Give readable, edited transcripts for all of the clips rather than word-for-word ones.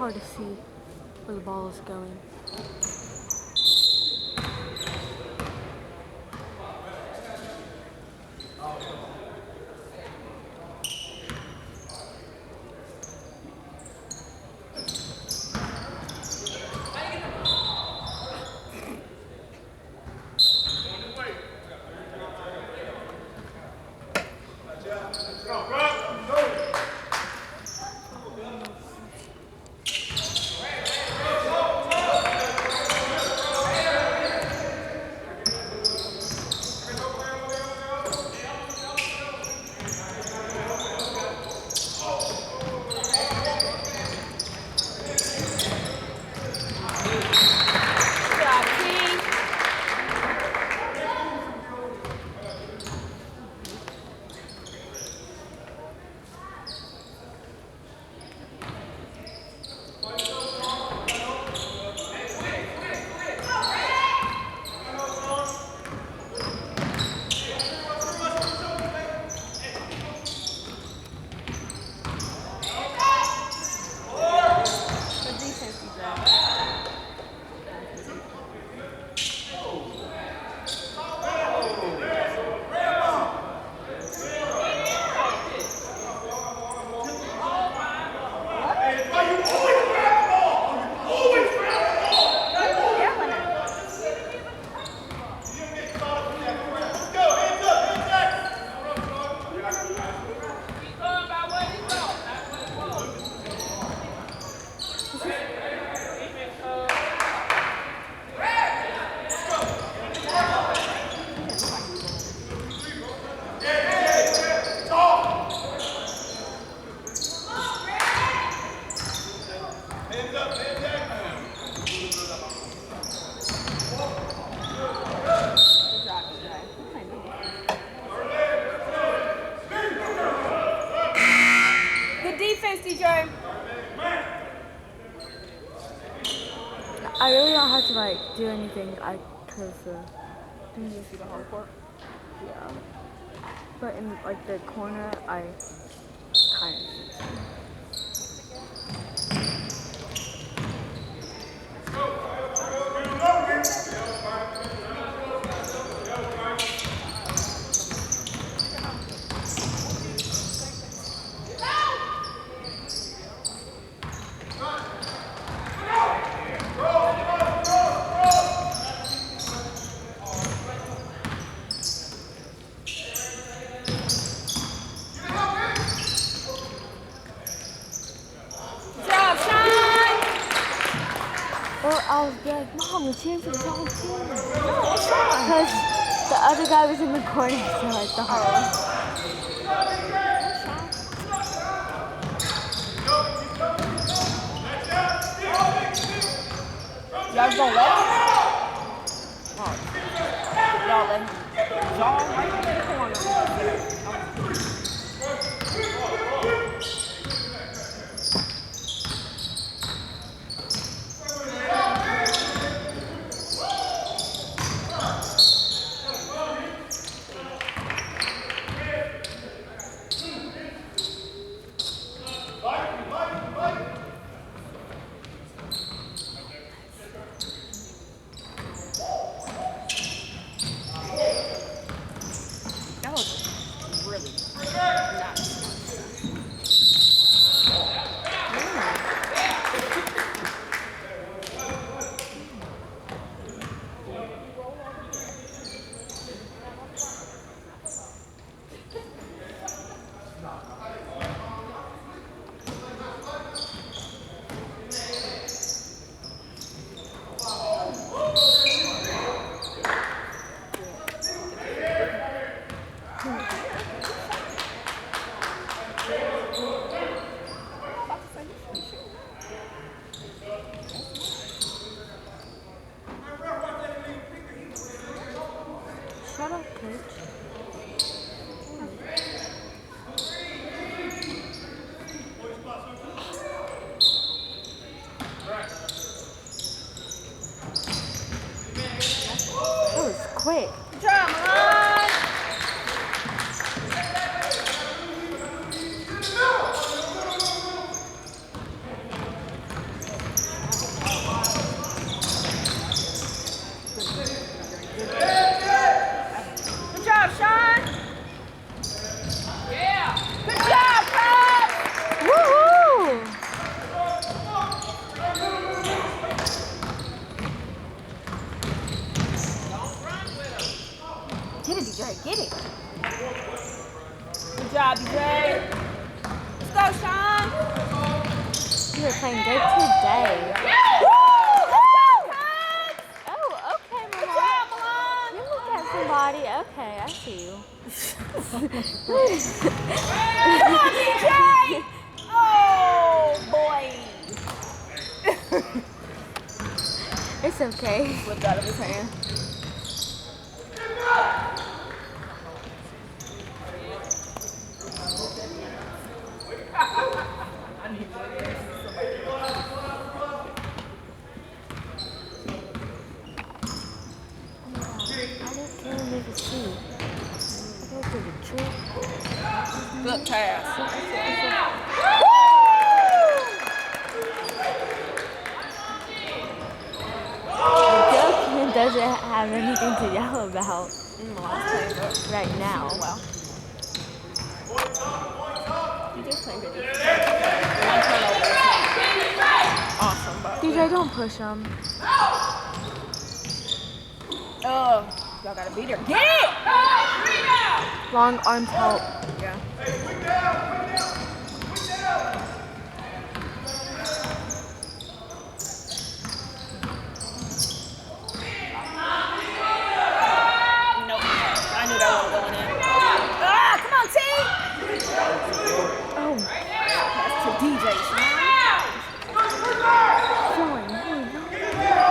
hard to see where the ball is going. I really don't have to like do anything. Cause Can you see the hard court? yeah, but in like the corner, I kind of. I was like, Mom, the chance is all team. Because the other guy was in the corner, so I thought. Y'all gonna let him? Y'all let him jog right in the corner. That was really nice. Shut up, coach. That was quick. Good job, Milan. Good job, BJ. Let's go, Sean. You were playing good today. Oh, okay, Good Milan. job, Milan. You look at somebody. Okay, I see you. Come on, BJ. Oh, boy. It's okay. Slipped out of his hand. I just can't make a see. Go to the tree. Good pass. Joe doesn't have anything to yell about Milan's playing good. right now. Well. DJ's playing good. The one turnover is not awesome, but DJ, don't push him. oh, y'all gotta be there. Get it! Long arms help. Yeah. Nope. I knew that wasn't going in. Ah, come on, T! Oh, Pass to DJ. Sean, Here we go. Here we go.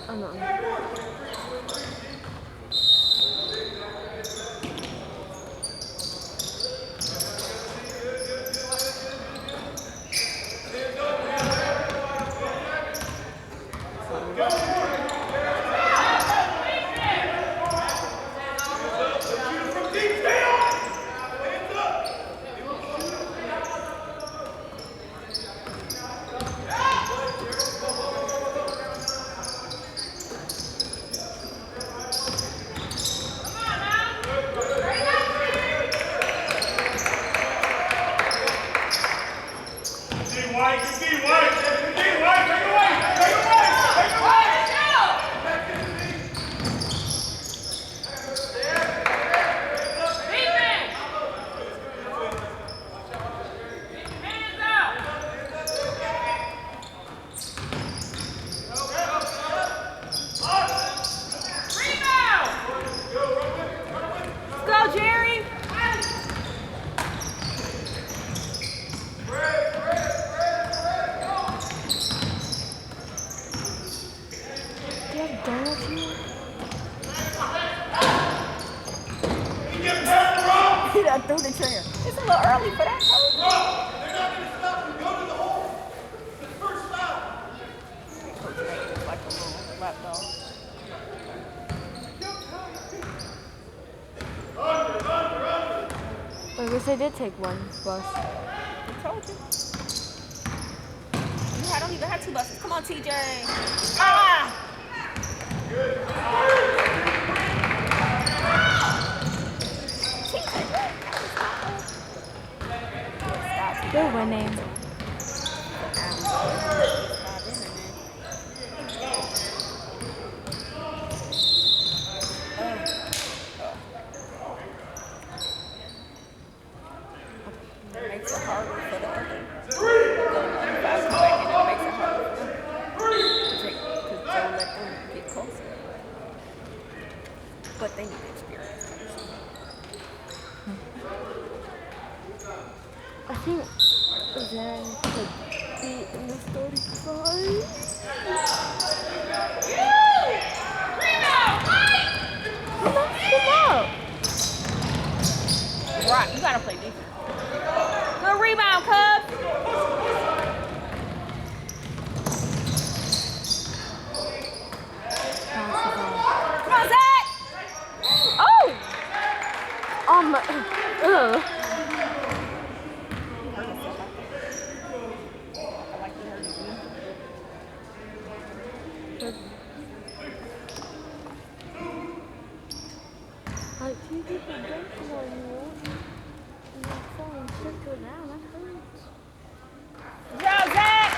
oh no. Go, Jerry! Do you have donuts here? I threw the chair. It's a little early for that, coach. Coach Nate is like a little lapdog. I guess I did take one bus. I told you. I don't even have two buses. Come on, TJ. Ah! They're winning. It makes it harder for the other. The guys come back in, it makes it harder for them. Because Joe let them get closer. But they need experience. I think Like, two people dunking on you. And your phone circle down. That hurts. Go, Zach!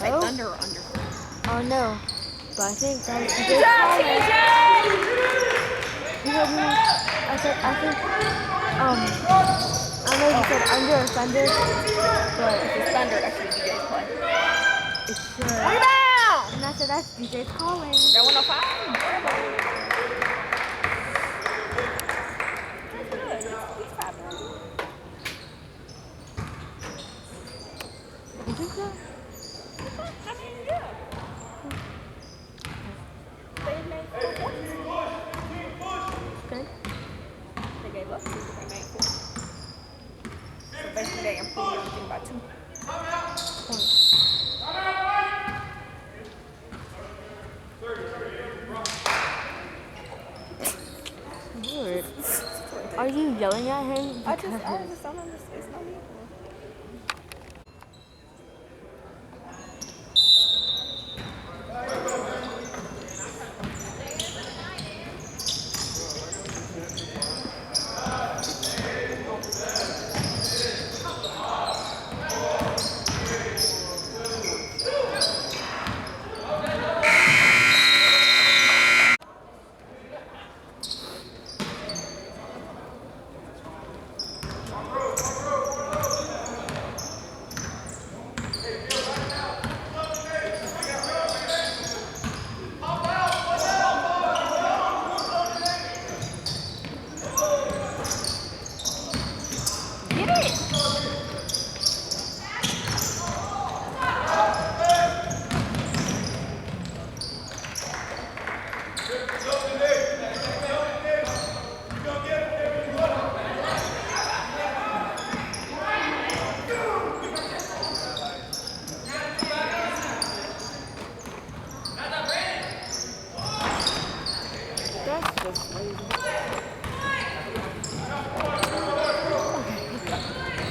Thunder or under? Oh no. But I think that's Good job, TJ! You heard me? I think, I know you said under or thunder, but It's thunder, actually, DJ's play. it should. Rebound! And I said that's DJ's calling. That 105? He's 5-1. You think so? I mean, yeah. They made 4 points. Okay. They gave up 2, but they made 4. So basically, they improved everything by 2 points. Lord. Are you yelling at him? I just don't understand. It's not me.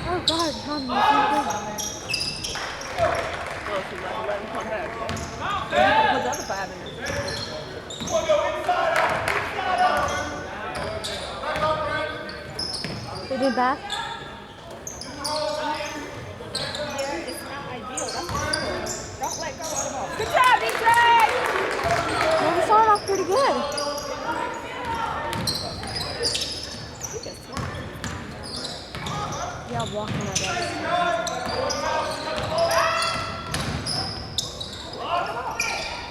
Oh God, Tom, you Well, if you let him come back, yeah. Put the other 5 in there. think they're back? Yeah, it's not ideal. That's for sure. Don't let go of the ball. Good job, DJ! No, we started off pretty good. Yeah, I'm walking my best.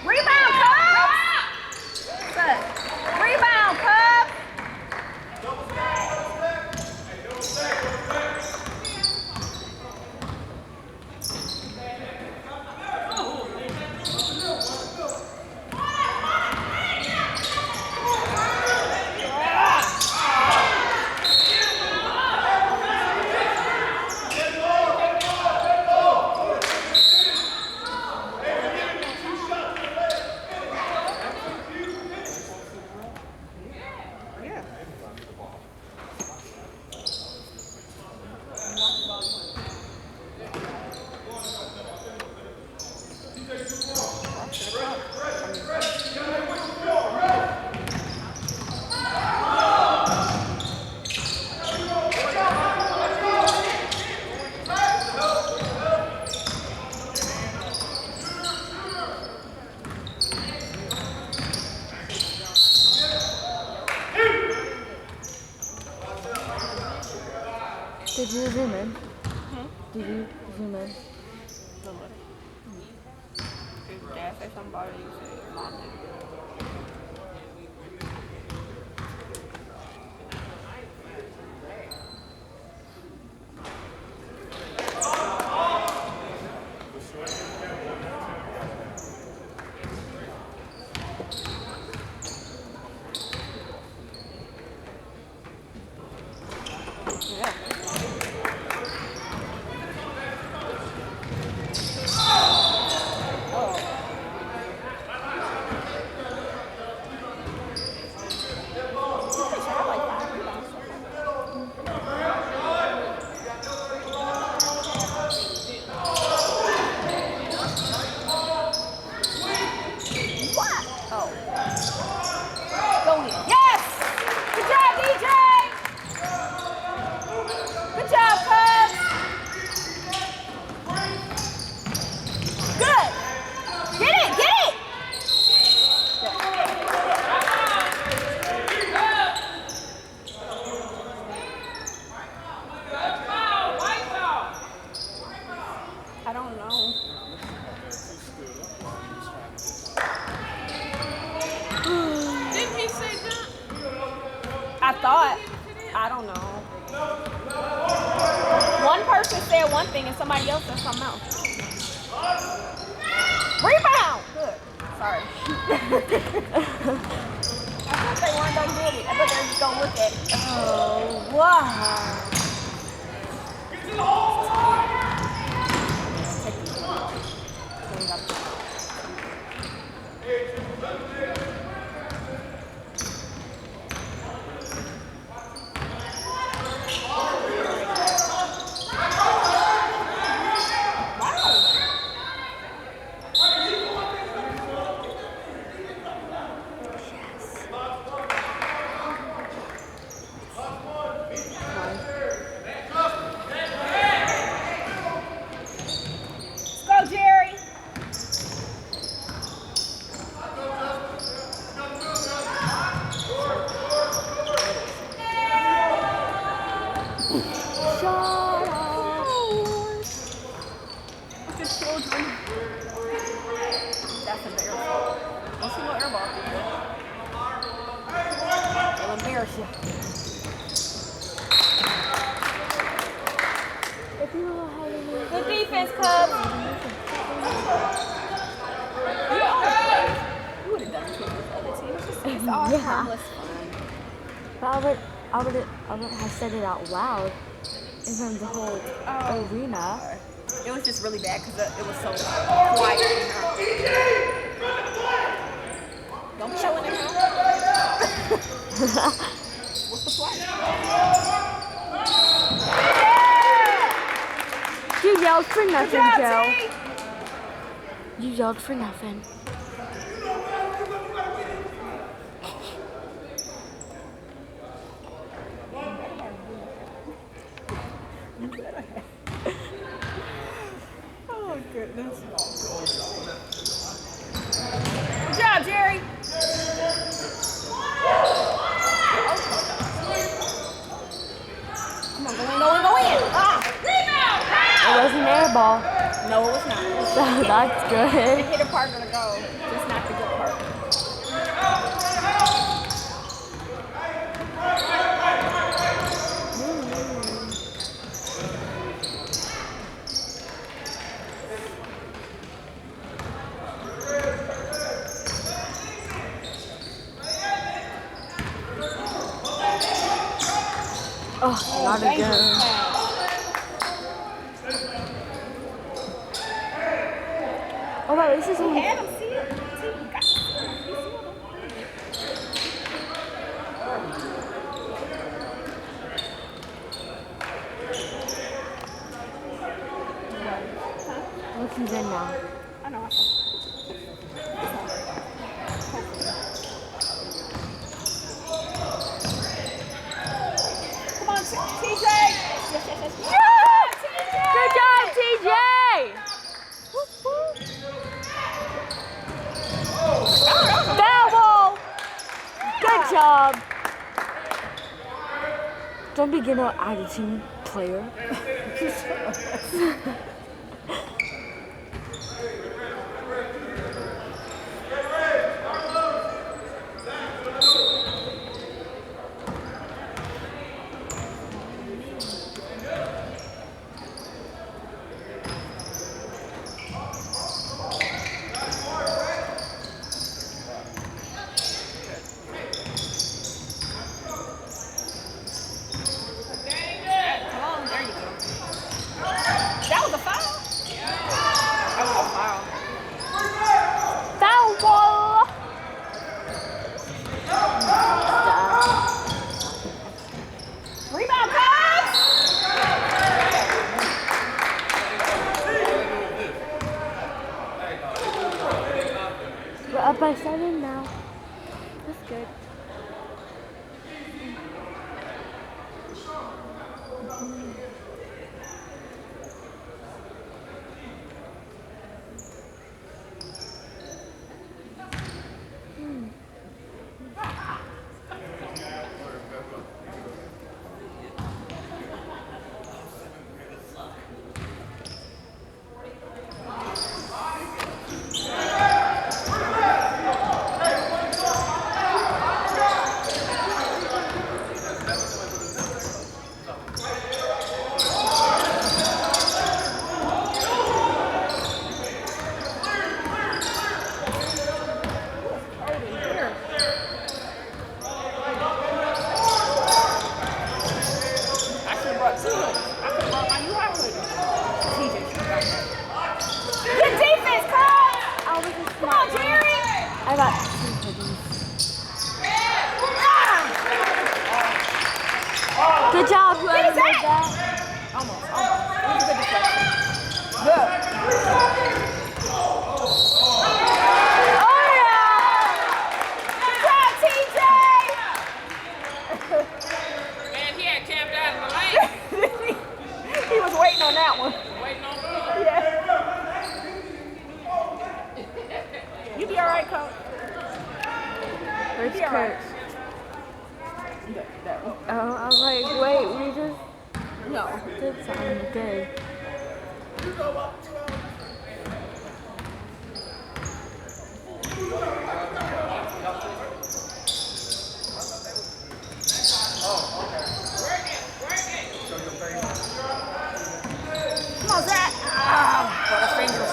Rebound, Cubs! Good. Rebound, Cubs! Did you zoom in? Did you zoom in? Did Dad say something about it? You said Mom did. Yeah. I'm pretty sure I like 5 rebounds. What? Oh. Go in. Yes! Good job, DJ! Good job, Cubs! Good! Get it! Get it! I don't know. Didn't he say that? I thought. I don't know. One person said one thing and somebody else said something else. Rebound! Good. Sorry. I thought they weren't gonna get it. I thought they were just gonna look at it. Oh, wow. Let's go, Jerry. Shut up. Look at children. That's embarrassing. Don't see no air ball. They'll embarrass you. If you don't have any... Good defense, Cubs. You would have done it to the other team. It's all Yeah. harmless fun. But I would have said it out loud in front of the whole arena. It was just really bad because it was so quiet in here. Don't be showing it now. What's the play? You yelled for Good nothing, job, Joe. T. You yelled for nothing. Oh, goodness. Good job, Jerry. Come on, go in, go in, go in. Ah. It was an air ball. No, it was not. So that's It good. hit a partner to go, just not the good part. Oh, not dangerous again. pass. Oh, wait, this is He only... had him sealed. See, you got to seal him. He sealed him. What's he in now? I know. Come on, TJ. Yes, yes, yes. Good job, TJ! Foul ball! Good job! Don't be getting an attitude, player. like that. Almost. It was a good deflection. Good. Oh yeah! Good job, TJ! Man, he had camped out in the lane. He was waiting on that one. Waiting on me. Yeah. You be all right, Coach. Where's You're right. Kurt? That one. Oh, I was like, wait, we just No. did something good. Come on, Zach. Ah, butterfingers.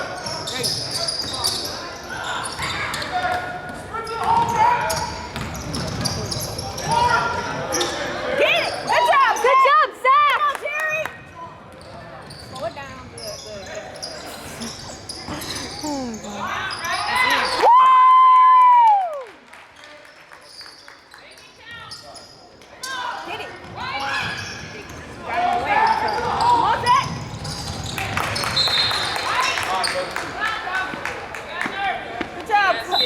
There you go. Get it. Good job. Good job, Zach! Come on, Jerry. Slow it down. Good. Oh my God. Woo! Get it. Got him away. Come on, Zach. Good job, Cubs.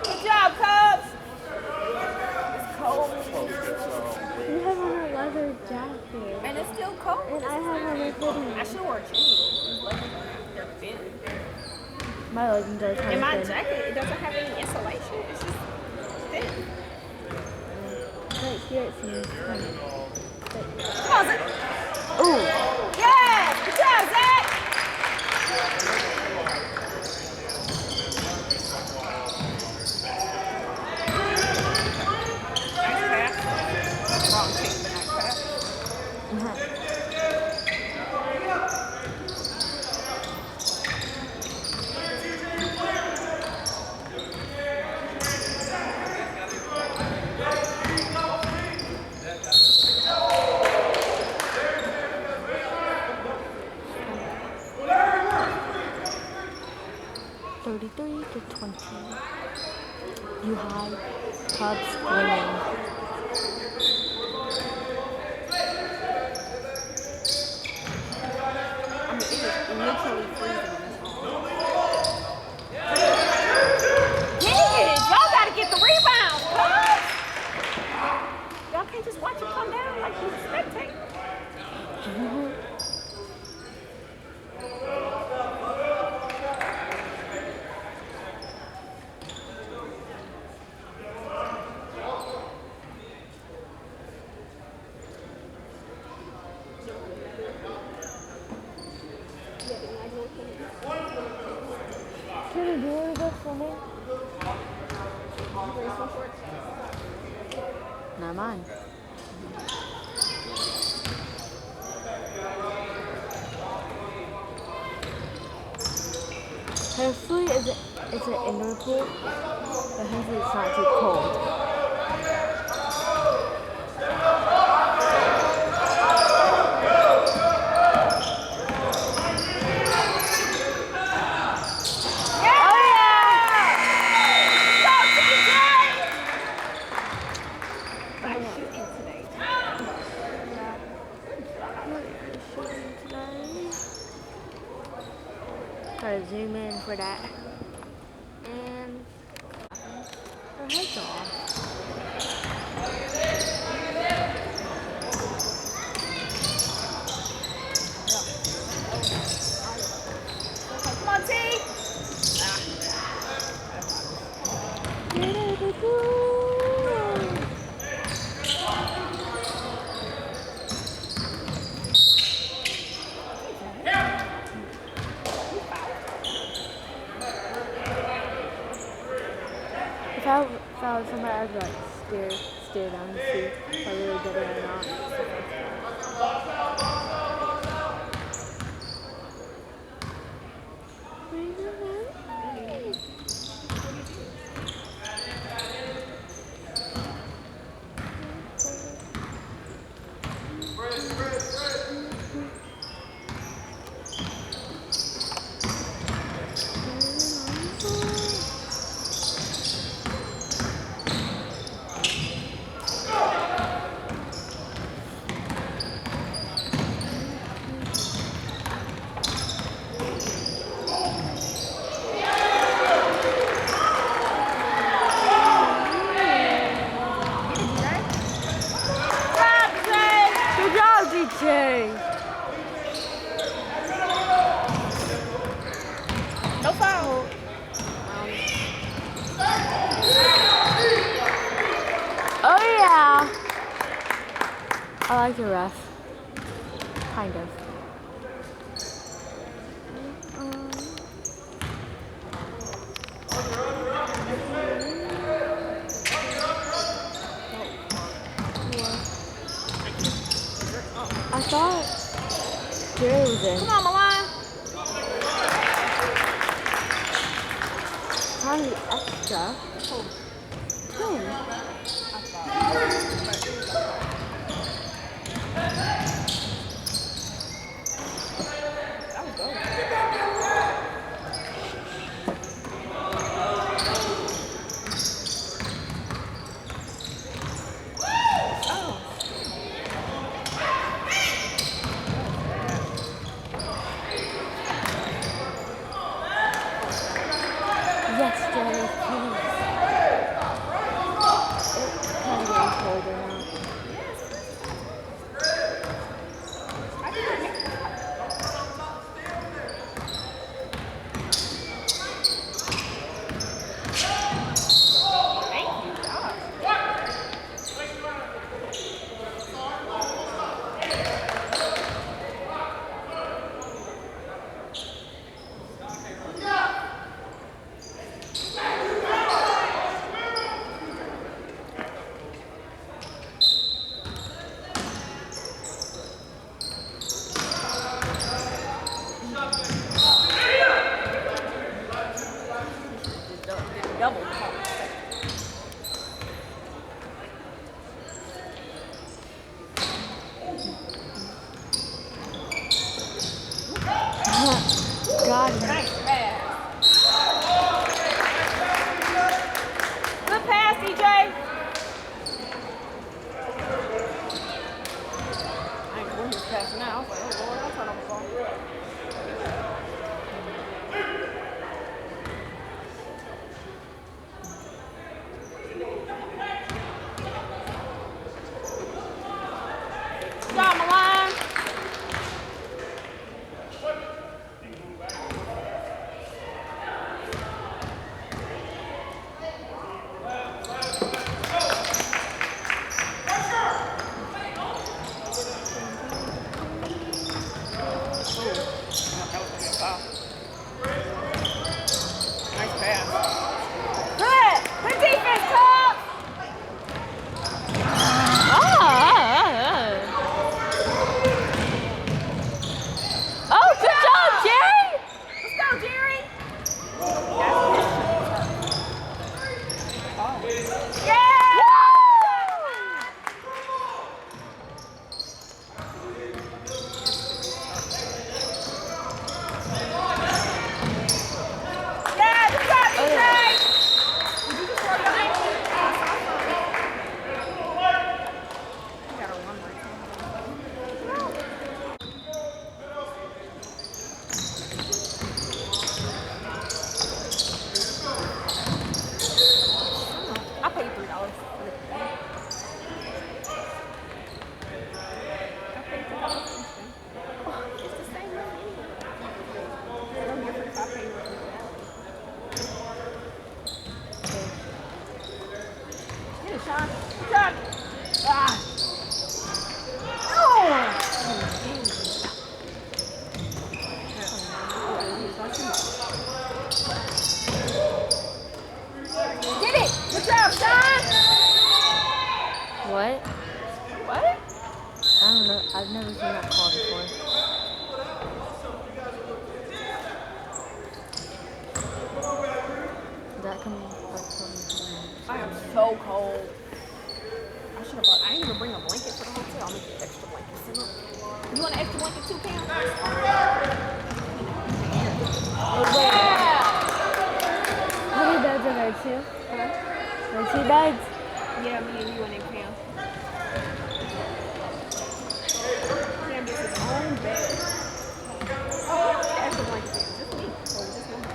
Good job, Cubs. It's cold. You have on a leather jacket. And it's still cold. And I have on a hoodie. I should wear jeans. They're thin. My leggings are kind And my of thin. jacket, it doesn't have any insulation. It's just thin. Right here it seems kind of thick. Come on, Zach. Ooh. Yes! Good job, Zach! Nice pass. Wrong team, but nice pass. Uh-huh. 33 to 20. You high. Cubs winning. I mean, it is literally freezing in this home. Get it! Y'all gotta get the rebound, cuz! Y'all can't just watch it come down like you spectate. Can you do it go swimming? Not mine. Hopefully it's an indoor pool, but hopefully it's not too cold. Gotta zoom in for that. And her head's off. Come on, T! If I was somebody, I'd like stare down and see if I really did it or not. No foul. Oh yeah. I like the ref. Kind of. I thought Jerry was in. Come on, Milan. Trying to be extra. Who? That was good. Yes, Jerry, please. It's kind of getting colder now. Thank you, God. Double. God, Nice pass. Good pass, DJ. I ain't going to pass now. I was like, oh Lord, don't turn on the phone. Good job, Milan. Nice pass. Good. Good defense, Cubs. Oh, good job, Jerry! Let's go, Jerry. Yeah. Yeah, good job, DJ. Did you just throw your ankle? You got a one right I paid $3 for it. I paid $2 for this thing. It's the same money anyway. There's no difference. I paid $3. Get it, Sean. Good job. Ah. No. Get it. Good job, Sean. What? What? I don't know. I've never seen that call before. That can like I am so cold. I should have brought. I didn't even bring a blanket to the hotel. I'm gonna get extra blankets. You want an extra blanket too, Cam? Yeah. How many beds are there? Two? There are 2 beds? Yeah, me and you and then Cam. Cam gets his own bed. Oh, extra blanket. Just me. Oh, just one.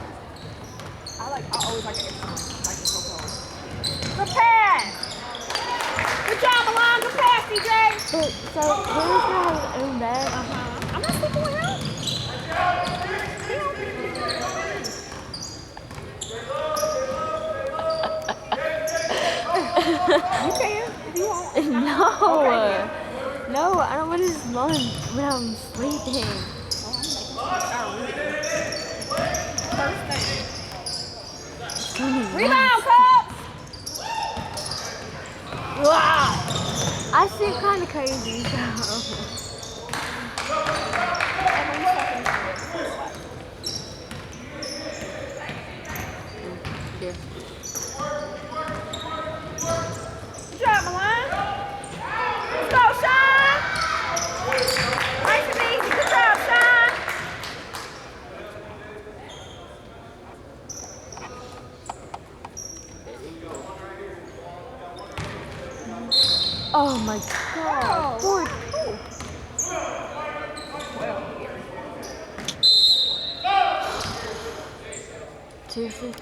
I always like an extra blanket. Like it's so cold. Good pass. Good job, Milan. Good pass, DJ. But so Lily's gonna have his own bed. I'm not sleeping with him. You can if you want. No, I don't want his mom when I'm sleeping. First thing. Funny. Rebound, Cubs! Wow. I seem kind of crazy, so. Good job, Milan. Let's go, Sean. Nice and easy. Good job, Sean. Oh my god. Boy. Seriously?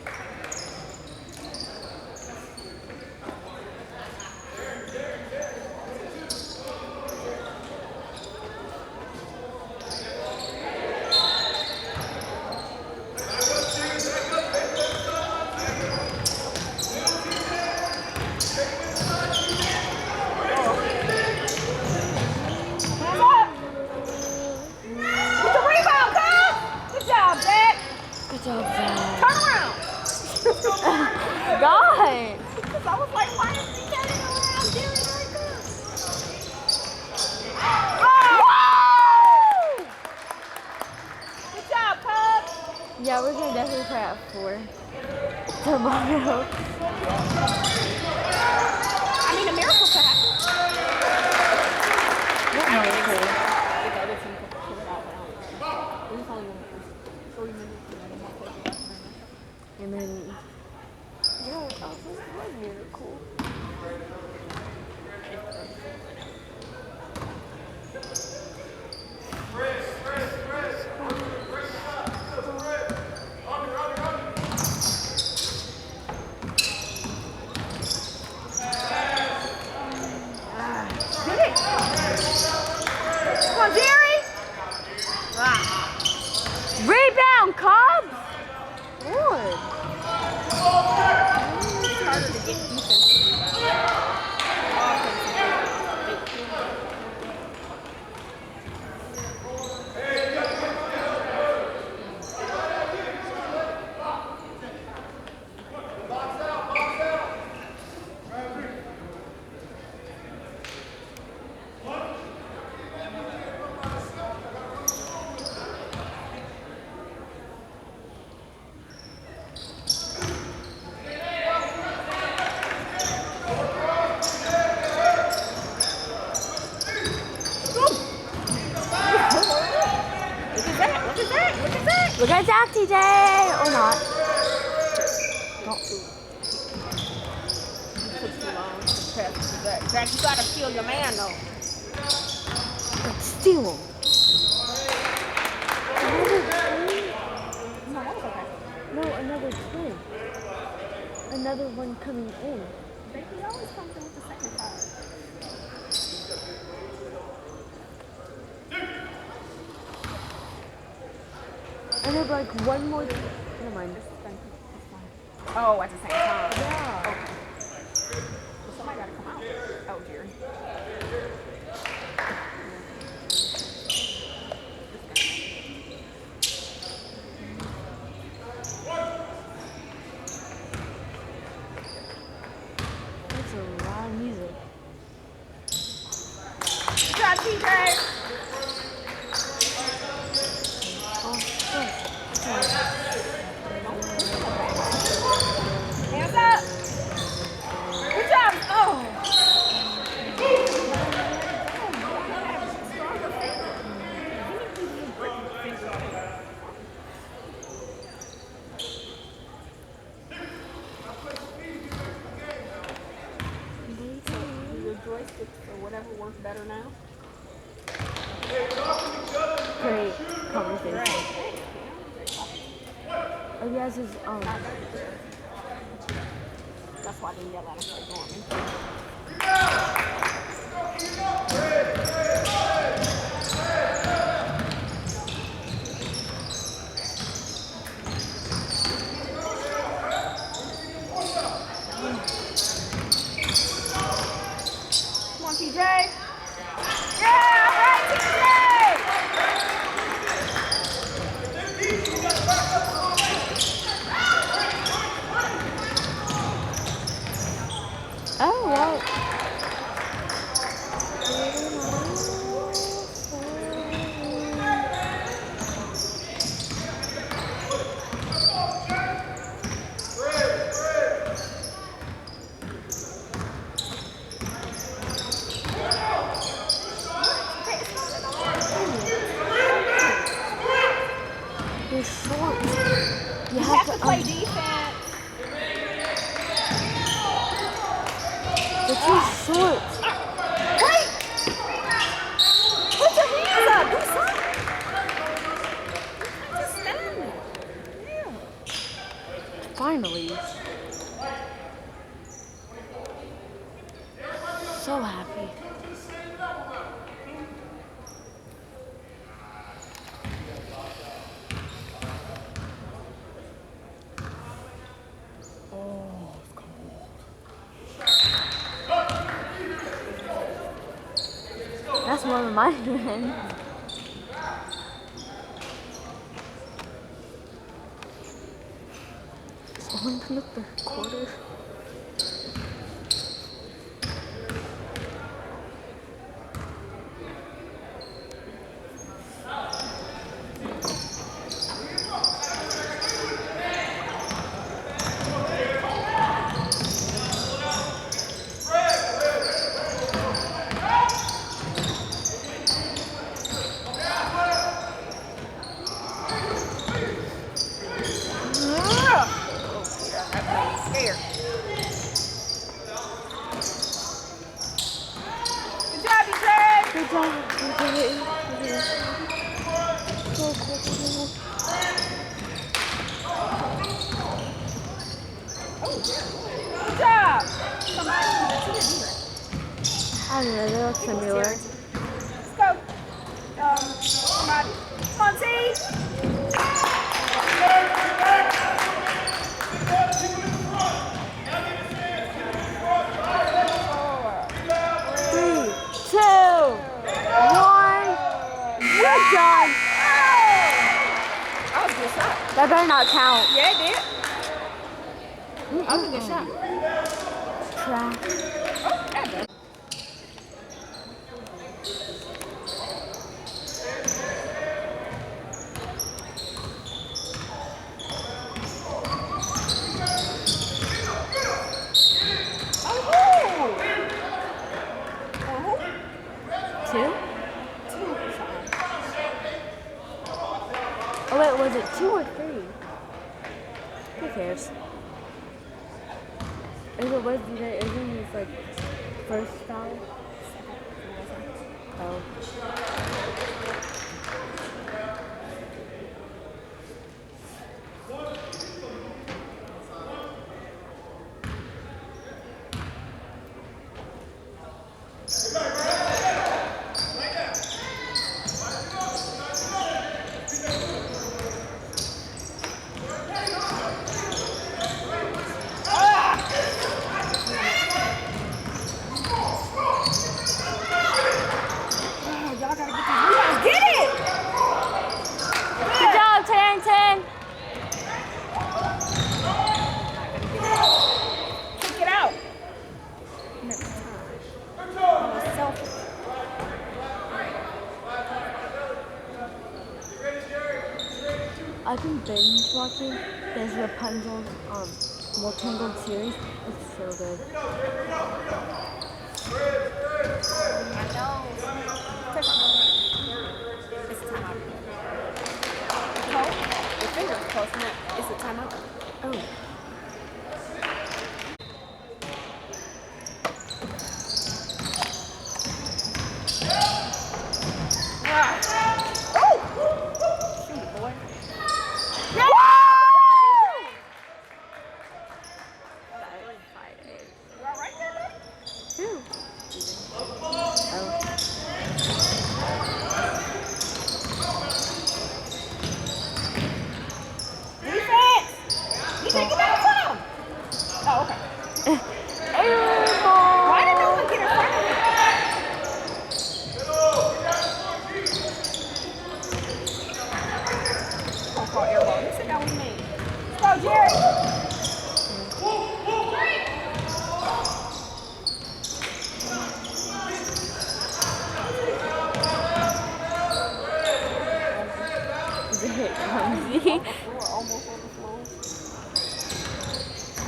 Hands up. Get the rebound, Cubs. Good job, Zach. Good job, Zach. Turn around. God. I was like, why is he turning around? Doing it like that? Oh! Good job, Cubs. Yeah, we're gonna definitely play at 4 tomorrow. I mean, a miracle could happen. What miracle? If the other team could pull it out, but I don't know. It was only 3 minutes and then one play. And then, yeah, I was like, what miracle? Get it. Come on, Jerry. Rebound, Cubs! Lord. It's harder to get defense. Look at Zach, TJ! Or not. Zach, you gotta steal your man though. Let's steal him. No, that was okay. No, another twin. Another one coming in. Baby always comes in with the second card. And then like one more. Never mind. Oh, at the same time. Yeah. Okay. Well, somebody gotta come out. Oh, Jerry. That's a lot of music. Good job, TJ. Oh, shit. Hands up. Good job. Oh. Your joysticks or whatever works better now. Great conversation. Oh, he has his That's why I didn't yell at him for going. TJ. Yeah, right, TJ. Oh, well. You're short. You Have to play defense. You're too short. Wait. Put your hands up. Do something. Just stand there. Yeah. Finally. So happy. That's more than my hand. Someone put up the quarter. Scared. Good job, TJ. Good job. Good job. Somebody. I don't know, they look familiar. Let's go. Somebody. Come on, T. 3, 2, 1. You're done. That was a good shot. That better not count. Yeah, it did. That was a good shot. Trash. Oh, that done. Two? Oh wait, was it 2 or 3? Who cares? If it was today, isn't his like first foul? Oh. Get it! Good job, Tarrington! Kick it out. I've been binge watching this Rapunzel's Multangled series. It's so good. I know. It's a timeout. Cole, your finger's close enough. It's a timeout. Oh. Oh! Shoot it, boy. No! You all right there, buddy? Who? Oh. Defense! You take it out from him. Oh, okay. Why did no one get in front of me? Floor almost overflowed.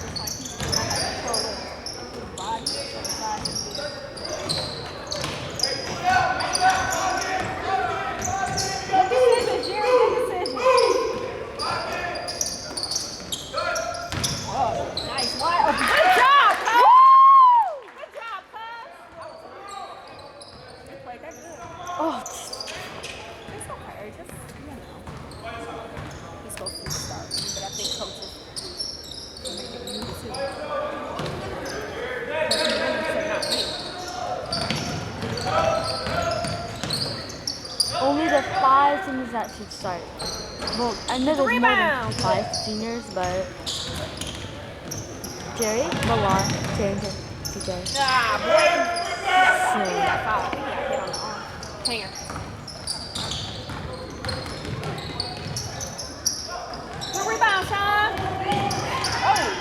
Looks like he's still got control of his body. So the side is good. Good decision, Jerry. Good decision. Oh, nice. Wide open. Good job, Cuz. Good job, Cuz. They played that good. Oh, It's okay. Just, you know. He's supposed to start. But I think coaches make it new decisions. Because he really should not be. only the 5 seniors that should start. Well, I know there's more than Rebound. 5 seniors, but Jerry, Milan, Carrington, TJ. Ah, boy. He So, got fouled. He got hit on the arm. Hanger. Good rebound, Sean. Oh.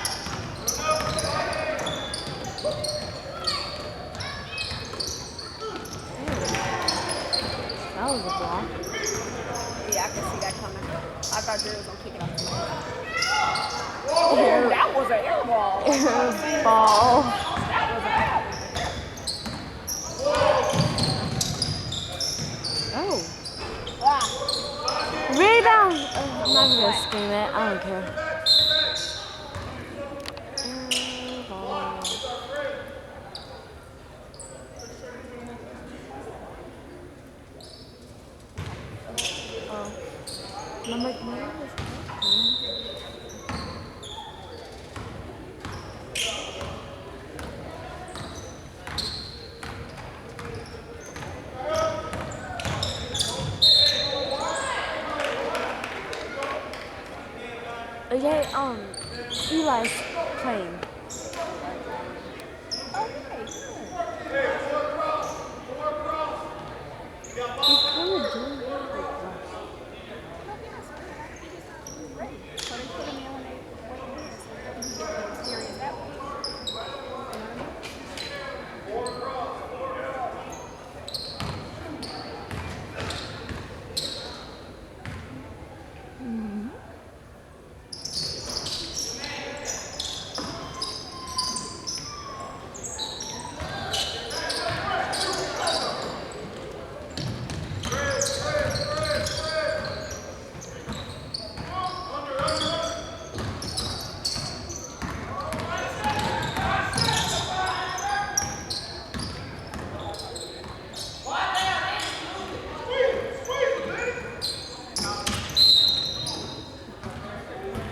that was a block. Yeah, I can see that coming. I thought Jerry was going to kick it off the line. Oh, that was an air ball. Ball. That was an air Oh. Ah. Rebound! I'm not even gonna scream it. I don't care. Ball. Oh. Number 9 is okay, Eli's playing. He's kind of doing it like that. So they put him in when they wait here, so he can get the experience that way. You know what I mean?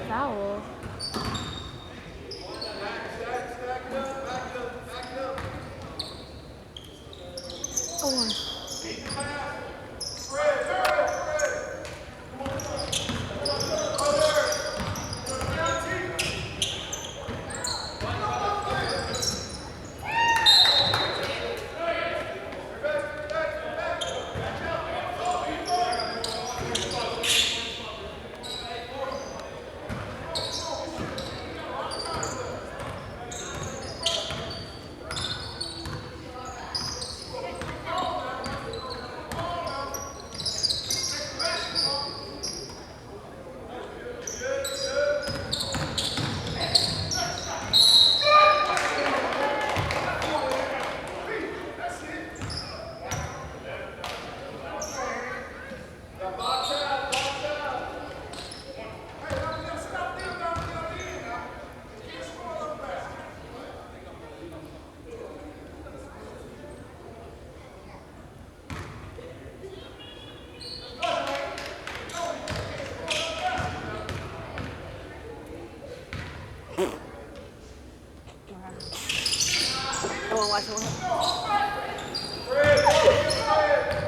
Foul. Oh, Watch what happens.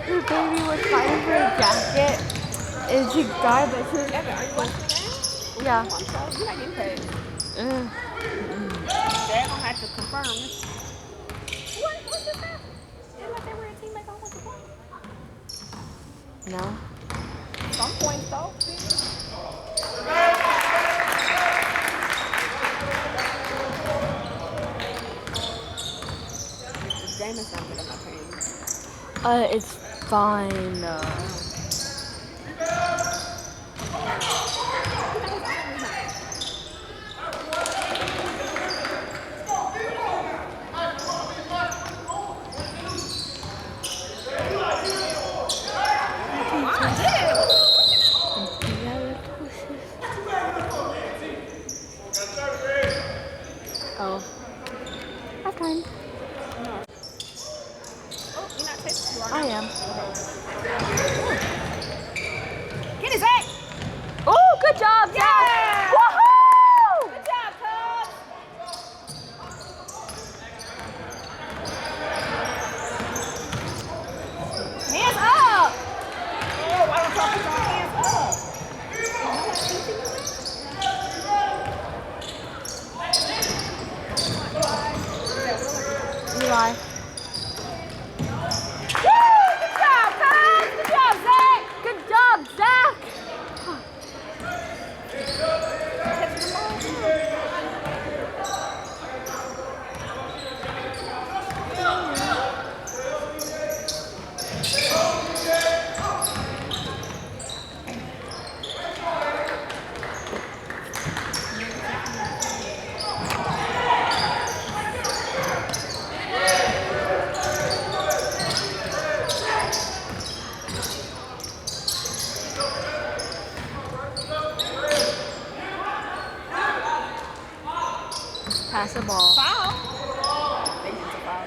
the baby was fighting for a jacket. It's a guy, but she was, Evan, are you watching the game? yeah. I'm sorry, you're not getting paid. Uh, Dad gonna have to confirm this. What just happened? It's like they were a teammate on with the ball. no. Some points though. Jameis don't get on my page. It's fine. I am. Get it, Zach! Oh, good job, Zach! Yeah! Woohoo! Good job, Cubs! Hands up! Oh, why don't y'all put your hands up? Eli. Woo! Good job, Cubs! Good job, Zach! Good job, Zach! Pass the ball. Foul. They used to foul.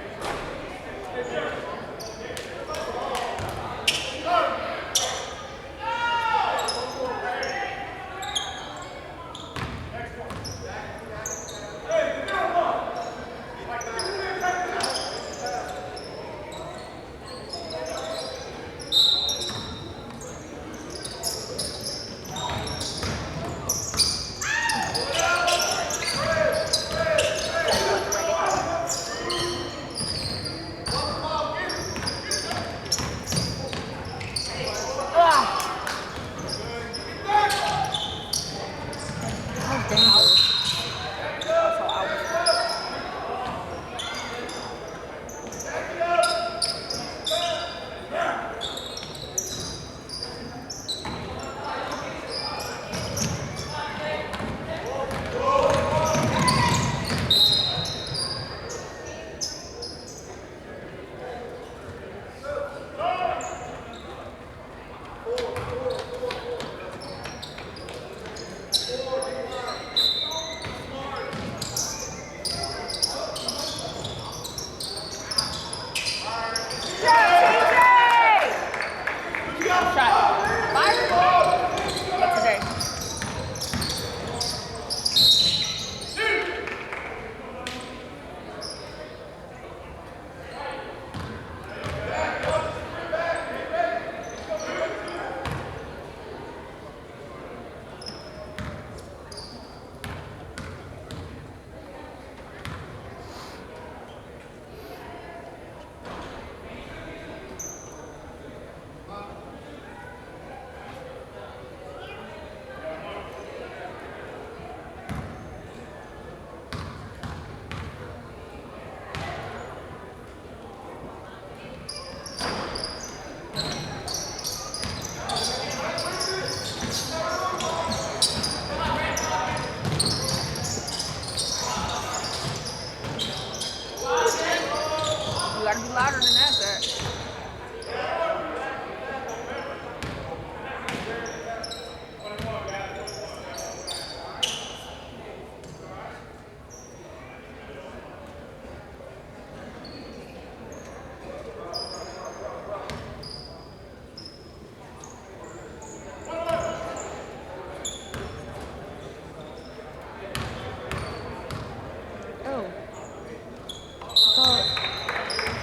Louder than that, Zach.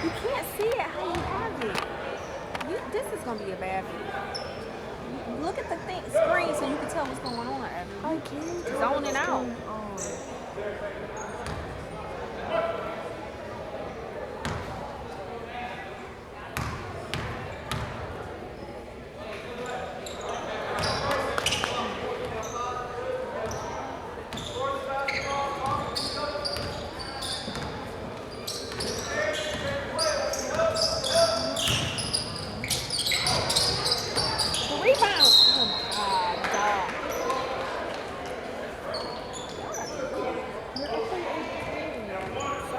You can't see it how you have it. This is gonna be a bad view. Look at the screen so you can tell what's going on. I can't Zone it out. Rebound. Oh my God. So?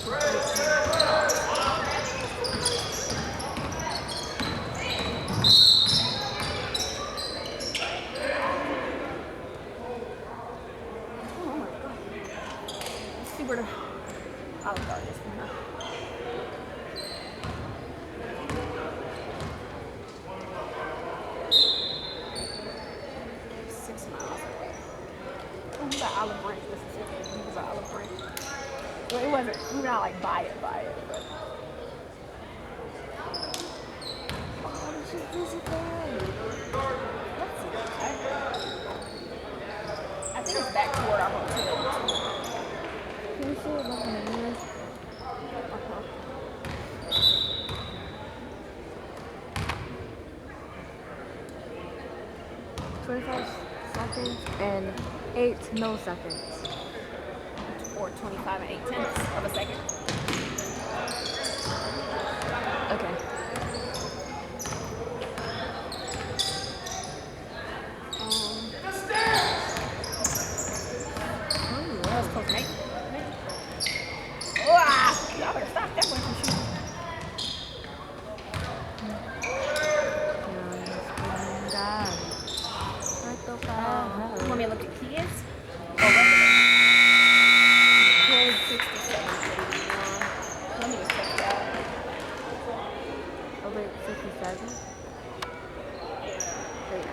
Oh my god. Let's see where the Olive Garden is from her. We got Olive Branch, Mississippi. We was Olive Branch. Well, it wasn't. We were not like buy it, but. Oh, we should visit there. Let's see. I think it's back toward our hotel. Can we see what my name is? Uh-huh. 25 seconds and 8 milliseconds. Or 25 and 8/10 of a second. Okay. That was close, mate. Y'all better stop that one from shooting. You want me to look at kids? Or regular? Kids 67, 81. Let me just check it out. Oh wait, 67? Wait.